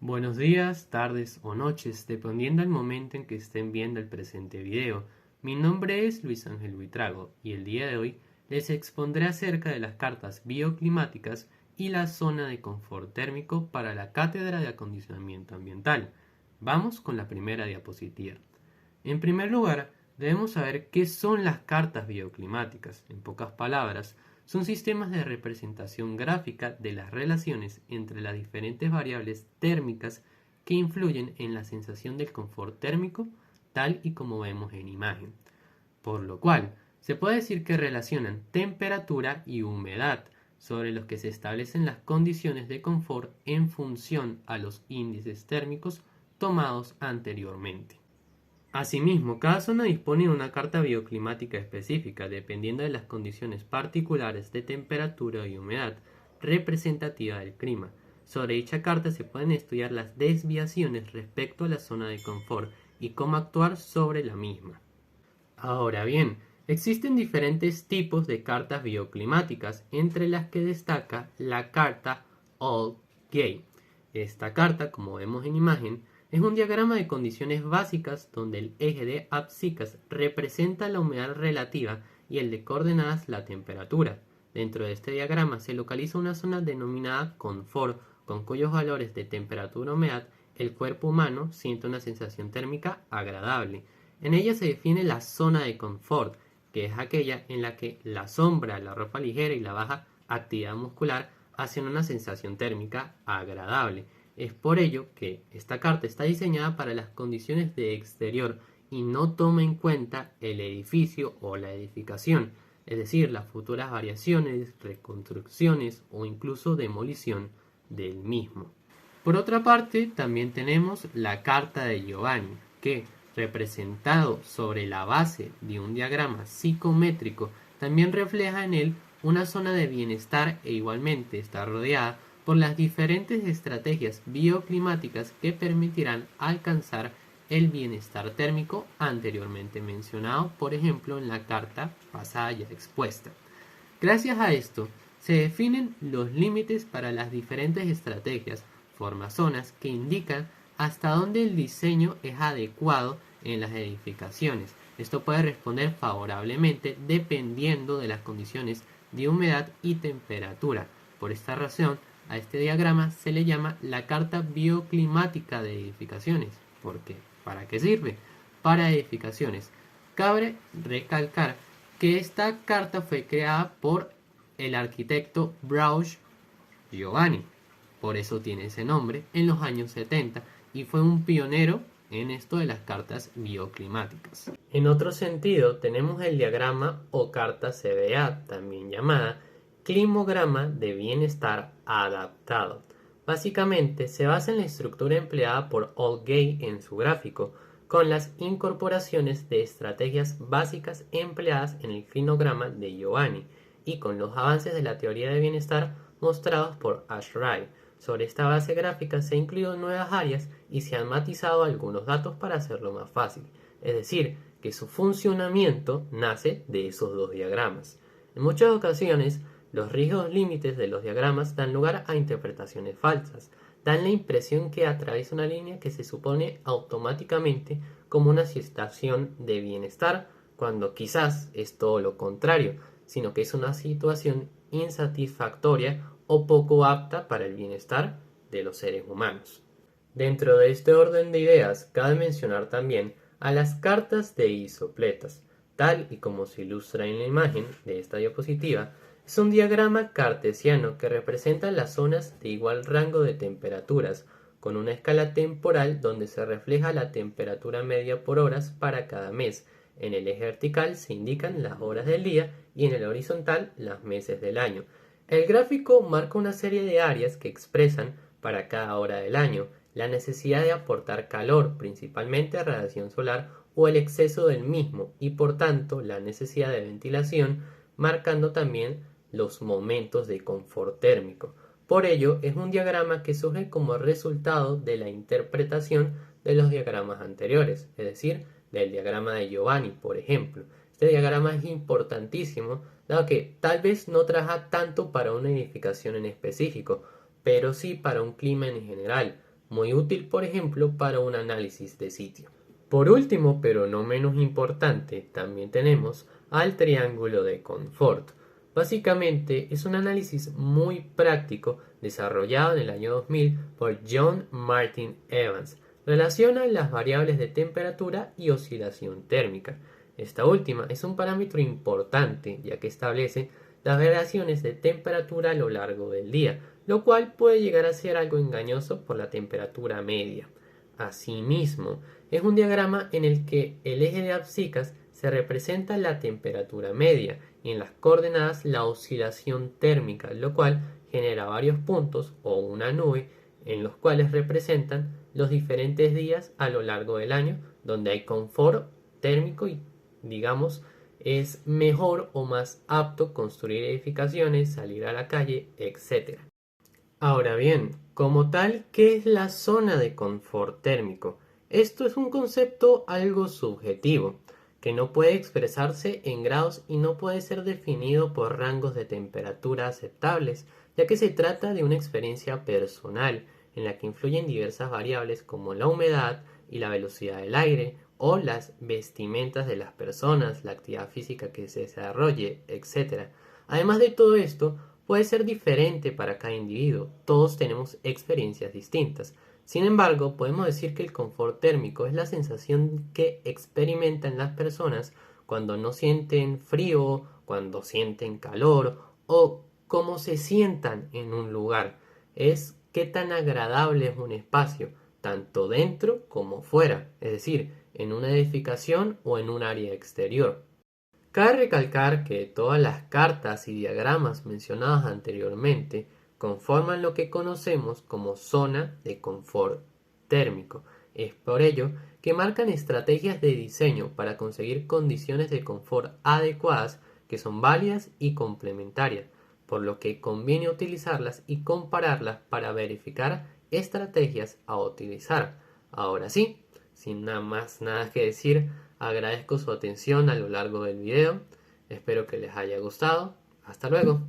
Buenos días, tardes o noches, dependiendo del momento en que estén viendo el presente video. Mi nombre es Luis Ángel Buitrago y el día de hoy les expondré acerca de las cartas bioclimáticas y la zona de confort térmico para la cátedra de acondicionamiento ambiental. Vamos con la primera diapositiva. En primer lugar, debemos saber qué son las cartas bioclimáticas. En pocas palabras, son sistemas de representación gráfica de las relaciones entre las diferentes variables térmicas que influyen en la sensación del confort térmico, tal y como vemos en imagen. Por lo cual, se puede decir que relacionan temperatura y humedad, sobre los que se establecen las condiciones de confort en función a los índices térmicos tomados anteriormente. Asimismo, cada zona dispone de una carta bioclimática específica, dependiendo de las condiciones particulares de temperatura y humedad representativa del clima. Sobre dicha carta se pueden estudiar las desviaciones respecto a la zona de confort y cómo actuar sobre la misma. Ahora bien, existen diferentes tipos de cartas bioclimáticas, entre las que destaca la carta All-Gay. Esta carta, como vemos en imagen, es un diagrama de condiciones básicas donde el eje de abscicas representa la humedad relativa y el de coordenadas la temperatura. Dentro de este diagrama se localiza una zona denominada confort, con cuyos valores de temperatura y humedad el cuerpo humano siente una sensación térmica agradable. En ella se define la zona de confort, que es aquella en la que la sombra, la ropa ligera y la baja actividad muscular hacen una sensación térmica agradable. Es por ello que esta carta está diseñada para las condiciones de exterior y no toma en cuenta el edificio o la edificación, es decir, las futuras variaciones, reconstrucciones o incluso demolición del mismo. Por otra parte, también tenemos la carta de Giovanni, que, representado sobre la base de un diagrama psicométrico, también refleja en él una zona de bienestar e igualmente está rodeada por las diferentes estrategias bioclimáticas que permitirán alcanzar el bienestar térmico anteriormente mencionado, por ejemplo, en la carta pasada ya expuesta. Gracias a esto, se definen los límites para las diferentes estrategias, formazonas que indican hasta dónde el diseño es adecuado en las edificaciones. Esto puede responder favorablemente dependiendo de las condiciones de humedad y temperatura. Por esta razón, a este diagrama se le llama la carta bioclimática de edificaciones. ¿Por qué? ¿Para qué sirve? Para edificaciones. Cabe recalcar que esta carta fue creada por el arquitecto Brauch Giovanni, por eso tiene ese nombre, en los años 70 y fue un pionero en esto de las cartas bioclimáticas. En otro sentido, tenemos el diagrama o carta CBA, también llamada climograma de bienestar adaptado. Básicamente se basa en la estructura empleada por All-Gay en su gráfico, con las incorporaciones de estrategias básicas empleadas en el clinograma de Giovanni y con los avances de la teoría de bienestar mostrados por Ashray. Sobre esta base gráfica se han incluido nuevas áreas y se han matizado algunos datos para hacerlo más fácil, es decir, que su funcionamiento nace de esos dos diagramas. En muchas ocasiones, los rígidos límites de los diagramas dan lugar a interpretaciones falsas, dan la impresión que atraviesa una línea que se supone automáticamente como una situación de bienestar, cuando quizás es todo lo contrario, sino que es una situación insatisfactoria o poco apta para el bienestar de los seres humanos. Dentro de este orden de ideas, cabe mencionar también a las cartas de isopletas, tal y como se ilustra en la imagen de esta diapositiva. Es un diagrama cartesiano que representa las zonas de igual rango de temperaturas, con una escala temporal donde se refleja la temperatura media por horas para cada mes. En el eje vertical se indican las horas del día y en el horizontal los meses del año. El gráfico marca una serie de áreas que expresan, para cada hora del año, la necesidad de aportar calor, principalmente radiación solar o el exceso del mismo, y por tanto la necesidad de ventilación, marcando también los momentos de confort térmico. Por ello, es un diagrama que surge como resultado de la interpretación de los diagramas anteriores, es decir, del diagrama de Giovanni, por ejemplo. Este diagrama es importantísimo, dado que tal vez no trabaja tanto para una edificación en específico, pero sí para un clima en general. muy útil por ejemplo para un análisis de sitio. Por último, pero no menos importante, también tenemos al triángulo de confort. Básicamente es un análisis muy práctico desarrollado en el año 2000 por John Martin Evans. Relaciona las variables de temperatura y oscilación térmica. Esta última es un parámetro importante ya que establece las variaciones de temperatura a lo largo del día, lo cual puede llegar a ser algo engañoso por la temperatura media. Asimismo, es un diagrama en el que el eje de abscicas se representa la temperatura media y en las coordenadas la oscilación térmica, lo cual genera varios puntos o una nube en los cuales representan los diferentes días a lo largo del año donde hay confort térmico y digamos es mejor o más apto construir edificaciones, salir a la calle, etc. Ahora bien, como tal, ¿qué es la zona de confort térmico? Esto es un concepto algo subjetivo, que no puede expresarse en grados y no puede ser definido por rangos de temperatura aceptables, ya que se trata de una experiencia personal en la que influyen diversas variables como la humedad y la velocidad del aire, o las vestimentas de las personas, la actividad física que se desarrolle, etc. Además de todo esto, puede ser diferente para cada individuo, todos tenemos experiencias distintas. Sin embargo, podemos decir que el confort térmico es la sensación que experimentan las personas cuando no sienten frío, cuando sienten calor o cómo se sientan en un lugar. Es qué tan agradable es un espacio, tanto dentro como fuera, es decir, en una edificación o en un área exterior. Cabe recalcar que todas las cartas y diagramas mencionados anteriormente conforman lo que conocemos como zona de confort térmico. Es por ello que marcan estrategias de diseño para conseguir condiciones de confort adecuadas que son válidas y complementarias, por lo que conviene utilizarlas y compararlas para verificar estrategias a utilizar. Ahora sí, sin nada más nada que decir, agradezco su atención a lo largo del video. Espero que les haya gustado. Hasta luego.